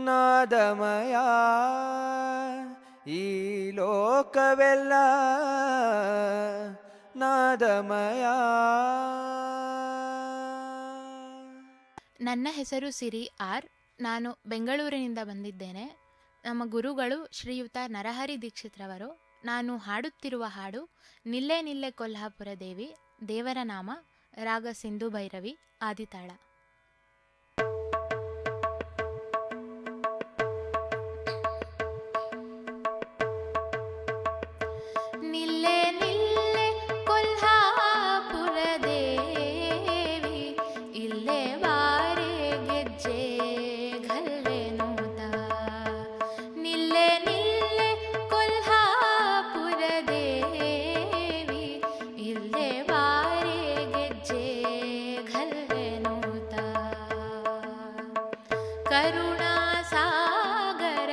ನಾದಮಯ ಈ ಲೋಕವೆಲ್ಲ ನಾದಮಯ. ನನ್ನ ಹೆಸರು ಸಿರಿ ಆರ್. ನಾನು ಬೆಂಗಳೂರಿನಿಂದ ಬಂದಿದ್ದೇನೆ. ನಮ್ಮ ಗುರುಗಳು ಶ್ರೀಯುತ ನರಹರಿ ದೀಕ್ಷಿತ್ರವರು. ನಾನು ಹಾಡುತ್ತಿರುವ ಹಾಡು ನಿಲ್ಲೆ ನಿಲ್ಲೆ ಕೊಲ್ಹಾಪುರ ದೇವಿ, ದೇವರ ನಾಮ, ರಾಗ ಸಿಂಧು ಭೈರವಿ, ಆದಿತಾಳ. ನಿಲ್ಲೆ ನಿಲ್ಲೆ ಕೊಲ್ಹಾಪುರ ದೇವಿ, ಇಲ್ಲೇ ಬಾರೆ ಗೆಜ್ಜೆ ಘಲ್ಲೆ ನೋತ. ನಿಲ್ಲೆ ನಿಲ್ಲೆ ಕೊಲ್ಹಾಪುರ ದೇವಿ, ಇಲ್ಲೇ ಬಾರೆ ಗೆಜ್ಜೆ ಘಲ್ಲೆ ನೋತ. ಕರುಣಾ ಸಾಗರ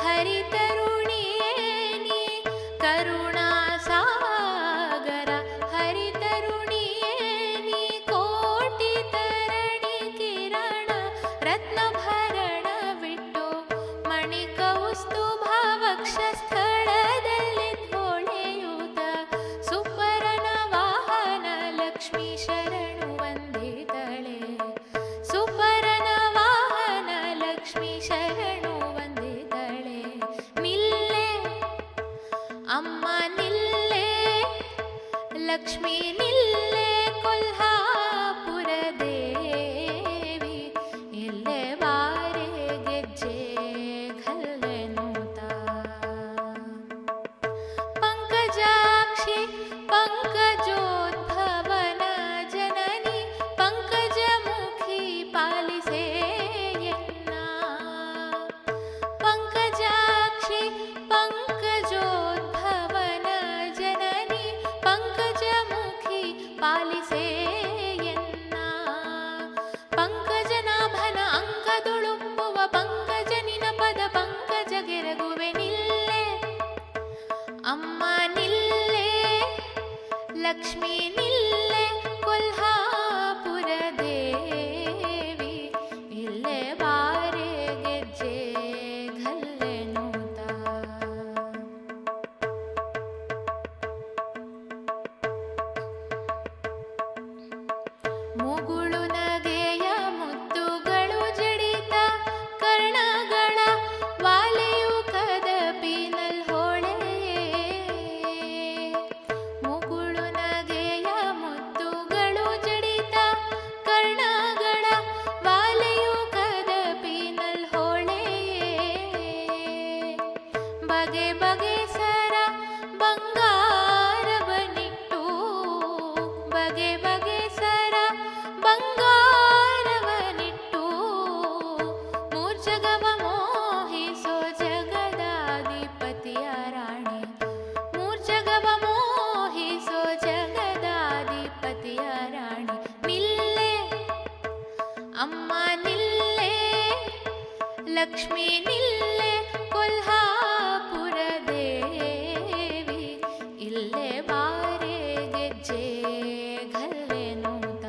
ಹರಿತರುಣಿಯೇ ನೀ, ಕರುಣಾ ಸಾಗರ ಹರಿತರುಣಿಯೇ ನೀ. ಕೋಟಿ ತರಣಿ ಕಿರಣ ರತ್ನಭರಣ ಬಿಟ್ಟು ಮಣಿಕೌಸ್ತುಭ ವಕ್ಷಸ್ಥಳದಲ್ಲಿ ಧೋಳೆಯುತ. ಸುಪರನ ವಾಹನ ಲಕ್ಷ್ಮೀ ಶರಣು ವಂದಿತಳೆ, ಸುಪರನ ವಾಹನ ಲಕ್ಷ್ಮೀ ಶರಣು ವಂದಿತಳೆ. ನಿಲ್ಲೆ ಅಮ್ಮ ನಿಲ್ಲೆ ಲಕ್ಷ್ಮೀ ನಿಲ್ಲೆ ಕೊಲ್ಹಾಪುರ ದೇವಿ, ಇಲ್ಲೇ ಬಾರೆ ಗೆಜ್ಜೆ ಘಲ್ಲೆ ನೋತ. ಪಂಕಜಾಕ್ಷಿ ಪಂಕಜೋದ್ಭವನ ಜನನಿ, ಪಂಕಜಮುಖಿ ಪಾಲಿಸೇ ಎನ್ನ. ಪಂಕಜಾಕ್ಷಿ ಪಂಕಜೋದ್ಭವನ ಜನನಿ, ಪಂಕಜಮುಖಿ ಪಾಲಿಸೇ ಎನ್ನ. ಪಂಕಜನಾಭನ ಅಂಕದೊಳುಪ್ಪುವ ಪಂಕಜನಿನ ಪದ ಪಂಕಜ ಗೆರಗುವೆ. ನಿಲ್ಲೆ ಅಮ್ಮ ನಿಲ್ಲೆ ಲಕ್ಷ್ಮೀ ನಿಲ್ಲೆ ಕೊಲ್ಹಾಪುರ ದೇವಿ, ಇಲ್ಲೇ ಬಾರೆ ಗೆಜ್ಜೆ ಘಲ್ಲೆ ನೋತ. ಮುಗುಳು ನಗೆಯ ಮುತ್ತುಗಳು ಜಡಿತ ಕರ್ಣಗಳ ವಾಲೆಯು ಕದಪಿನಲ್ ಹೊಳೆ. ಮುಗುಳು ನಗೆಯ ಮುತ್ತುಗಳು ಜಡಿತ ಕರ್ಣಗಳ ವಾಲೆಯು ಕದಪಿನಲ್ ಹೊಳೆ. ಬಗೆ ಬಗೆ ಸರ ಬಂಗಾರವನಿಟ್ಟು, ಬಗೆ ಬಗೆ ಸರ ಬಂಗಾರವನಿಟ್ಟು. ಮೂರ್ಜಗವ ಮೋಹಿಸೋ ಜಗದಾಧಿಪತಿಯ ರಾಣಿ, ಮೂರ್ಜಗವ ಮೋಹಿಸೋ ಜಗದಾಧಿಪತಿಯ ರಾಣಿ. ನಿಲ್ಲೆ ಅಮ್ಮ ನಿಲ್ಲೆ ಲಕ್ಷ್ಮೀ ನಿಲ್ಲೆ ಕೊಲ್ಹಾಪುರ ದೇವಿ, ಇಲ್ಲೇ ಬಾರೆ ಗೆಜ್ಜೆ ಘಲ್ಲೆ ನೋತ.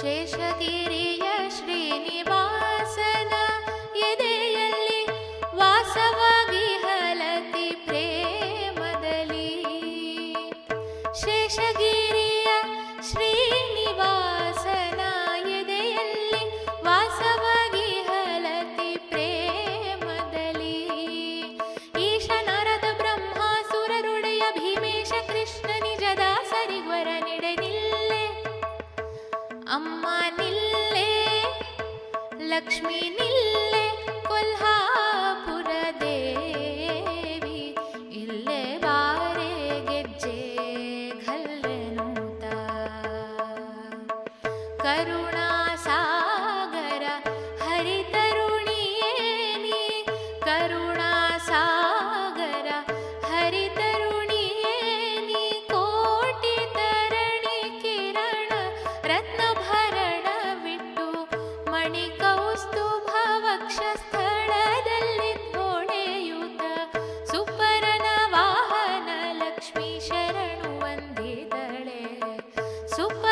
ಶೇಷಗಿರಿಯ ಶ್ರೀನಿವಾಸನ ಎದೆಯಲ್ಲಿ ವಾಸವಾಗಿ ಹಲತಿ ಪ್ರೇಮದಲ್ಲಿ. ಶೇಷಗಿರಿಯ ಶ್ರೀನಿವಾಸನ ಎದೆಯಲ್ಲಿ ವಾಸವಾಗಿ ಹಲತಿ ಪ್ರೇಮದಲ್ಲಿ. ಈಶ ನಾರದ ಬ್ರಹ್ಮಾಸುರರುಡೆಯ ಭೀಮೇಶ ಕೃಷ್ಣ ನಿಜ ದಾಸರಿಗ್ವರ ನಿಡೆ. ನಿಲ್ಲೆ ಅಮ್ಮ ನಿಲ್ಲೆ ಲಕ್ಷ್ಮೀ ನಿಲ್ಲೆ ಕೊಲ್ಹಾಪುರ ದೇವಿ, ಇಲ್ಲೇ ಬಾರೆ ಗೆಜ್ಜೆ ಘಲ್ಲೆ ನೋತ. ಕರುಣಾ ಸಾಗರ ಹರಿತರುಣಿಯೇ ನೀ, ಕರುಣಾ ಸಾಗರ ಹರಿತರುಣಿಯೇ ನೀ. ಕೋಟಿ ತರಣಿ ಕಿರಣ ರತ್ನಭರಣ ಬಿಟ್ಟು ಮಣಿಕೌಸ್ತುಭ ವಕ್ಷಸ್ಥಳದಲ್ಲಿ ಧೋಳೆಯುತ. ಸುಪರನ ವಾಹನ ಲಕ್ಷ್ಮೀ ಶರಣು ವಂದಿತಳೆ, ಸೂಪರ್